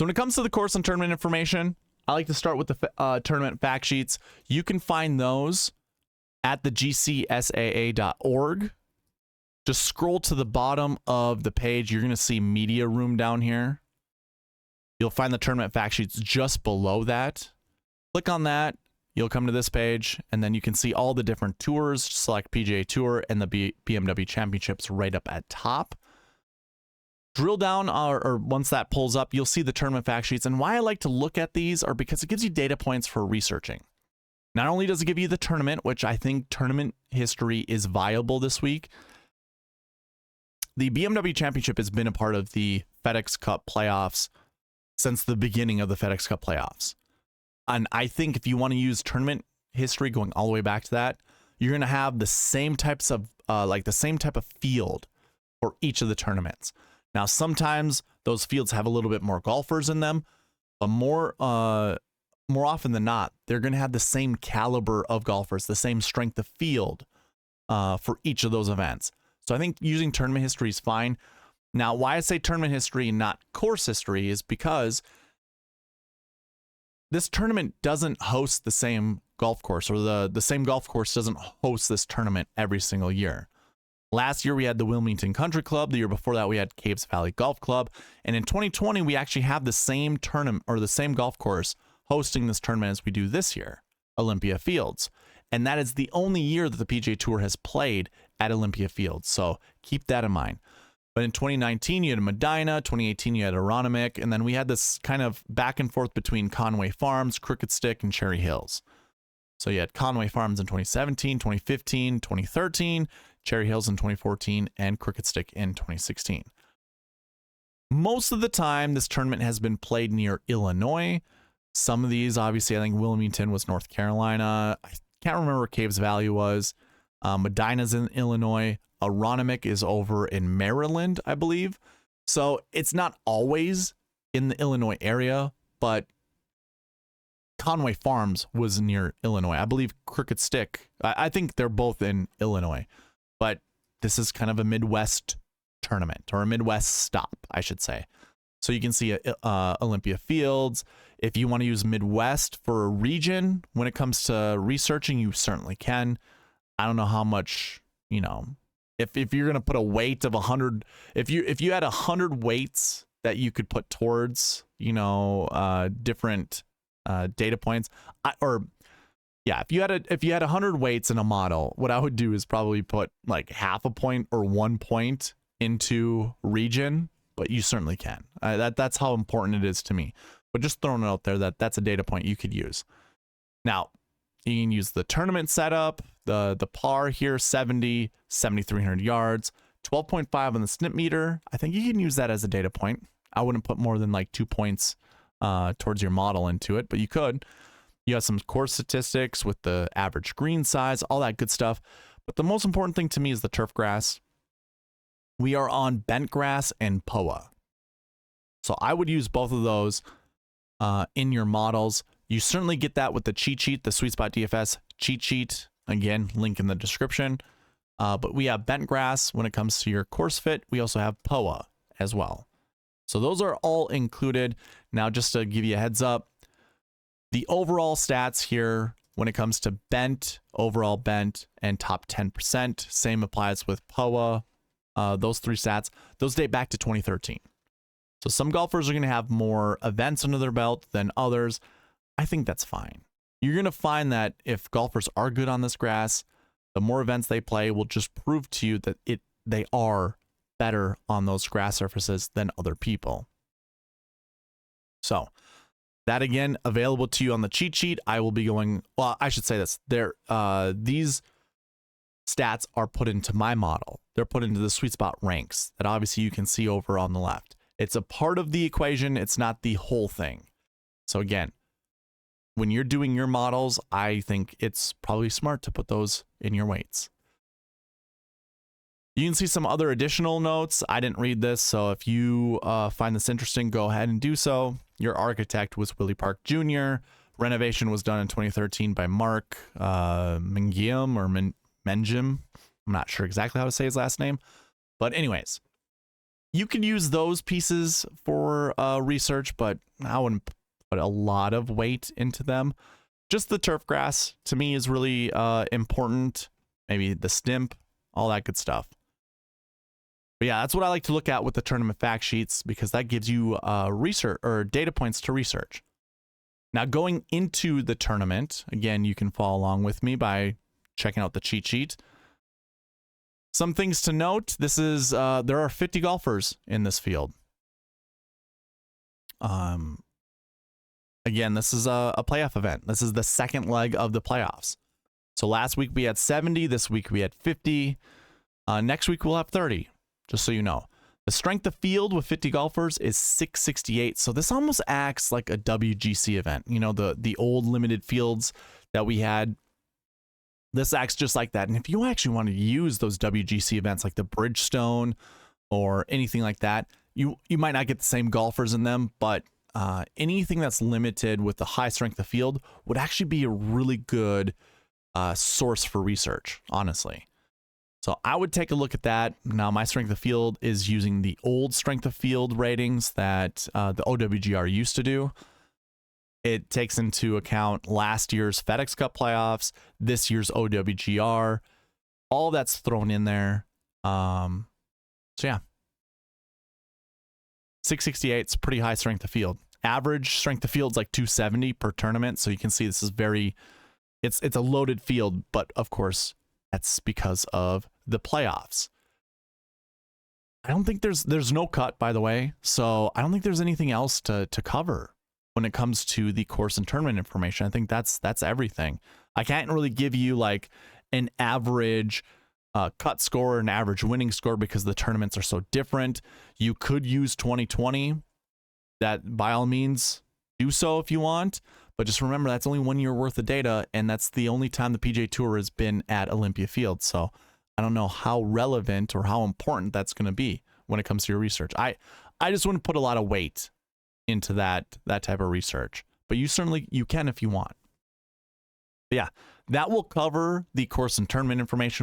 So when it comes to the course and tournament information, I like to start with the tournament fact sheets. You can find those at the gcsaa.org. Just scroll to the bottom of the page. You're going to see media room down here. You'll find the tournament fact sheets just below that. Click on that. You'll come to this page, and then you can see all the different tours. Select PGA Tour and the BMW Championships right up at top. Drill down, or once that pulls up, you'll see the tournament fact sheets. And why I like to look at these are because it gives you data points for researching. Not only does it give you the tournament, which I think tournament history is viable this week. The BMW Championship has been a part of the FedEx Cup playoffs since the beginning of the FedEx Cup playoffs. And I think if you want to use tournament history going all the way back to that, you're going to have the same types of, the same type of field for each of the tournaments. Now, sometimes those fields have a little bit more golfers in them, but more often than not, they're going to have the same caliber of golfers, the same strength of field for each of those events. So I think using tournament history is fine. Now, why I say tournament history and not course history is because this tournament doesn't host the same golf course, or the same golf course doesn't host this tournament every single year. Last year, we had the Wilmington Country Club. The year before that, we had Caves Valley Golf Club. And in 2020, we actually have the same tournament, or the same golf course hosting this tournament as we do this year, Olympia Fields. And that is the only year that the PGA Tour has played at Olympia Fields. So keep that in mind. But in 2019, you had Medina. 2018, you had Aronimink. And then we had this kind of back and forth between Conway Farms, Crooked Stick, and Cherry Hills. So you had Conway Farms in 2017, 2015, 2013, Cherry Hills in 2014, and Crooked Stick in 2016. Most of the time, this tournament has been played near Illinois. Some of these, obviously, I think Wilmington was North Carolina. I can't remember where Caves Valley was. Medina's in Illinois. Aronimink is over in Maryland, I believe. So it's not always in the Illinois area, but Conway Farms was near Illinois. I believe Crooked Stick, I think they're both in Illinois, but this is kind of a Midwest tournament, or a Midwest stop, I should say. So you can see Olympia Fields. If you want to use Midwest for a region when it comes to researching, you certainly can. I don't know how much, if you're going to put a weight of 100, if you had 100 weights that you could put towards, different data points, if you had 100 weights in a model, what I would do is probably put like half a point or 1 point into region, but you certainly can. That's how important it is to me. But just throwing it out there, that's a data point you could use. Now, you can use the tournament setup, the par here, 70, 7,300 yards, 12.5 on the snip meter. I think you can use that as a data point. I wouldn't put more than like 2 points towards your model into it, but you could. You have some course statistics with the average green size, all that good stuff. But the most important thing to me is the turf grass. We are on bent grass and POA. So I would use both of those in your models. You certainly get that with the cheat sheet, the SweetSpotDFS cheat sheet. Again, link in the description. But we have bent grass when it comes to your course fit. We also have POA as well. So those are all included. Now, just to give you a heads up, the overall stats here when it comes to bent, overall bent, and top 10%, same applies with POA. Those three stats, those date back to 2013. So some golfers are going to have more events under their belt than others. I think that's fine. You're going to find that if golfers are good on this grass, the more events they play will just prove to you that they are better on those grass surfaces than other people. So that, again, available to you on the cheat sheet. I will be going, well, I should say this. These stats are put into my model. They're put into the sweet spot ranks that obviously you can see over on the left. It's a part of the equation. It's not the whole thing. So again, when you're doing your models, I think it's probably smart to put those in your weights. You can see some other additional notes. I didn't read this, so if you find this interesting, go ahead and do so. Your architect was Willie Park Jr. Renovation was done in 2013 by Mark Mengim or Menjim. I'm not sure exactly how to say his last name. But anyways, You can use those pieces for research, but I wouldn't put a lot of weight into them. Just the turf grass to me is really important. Maybe the stimp, all that good stuff. But yeah, that's what I like to look at with the tournament fact sheets, because that gives you research or data points to research. Now, going into the tournament, again, you can follow along with me by checking out the cheat sheet. Some things to note: this is there are 50 golfers in this field. Again, this is a playoff event. This is the second leg of the playoffs. So last week we had 70. This week we had 50. Next week we'll have 30. Just so you know, the strength of field with 50 golfers is 668. So this almost acts like a WGC event. You know, the old limited fields that we had. This acts just like that. And if you actually want to use those WGC events like the Bridgestone or anything like that, you might not get the same golfers in them, but anything that's limited with the high strength of field would actually be a really good source for research, honestly. So I would take a look at that. Now, my strength of field is using the old strength of field ratings that the OWGR used to do. It takes into account last year's FedEx Cup playoffs, this year's OWGR. All that's thrown in there. So yeah. 668 is pretty high strength of field. Average strength of field is like 270 per tournament. So you can see this is it's a loaded field, but of course, that's because of the playoffs. I don't think there's no cut, by the way. So I don't think there's anything else to cover when it comes to the course and tournament information. I think that's everything. I can't really give you like an average cut score, an average winning score, because the tournaments are so different. You could use 2020. That by all means do so if you want. But just remember, that's only 1 year worth of data, and that's the only time the PGA Tour has been at Olympia Field. So I don't know how relevant or how important that's going to be when it comes to your research. I just wouldn't put a lot of weight into that type of research, but you can if you want. But yeah, that will cover the course and tournament information.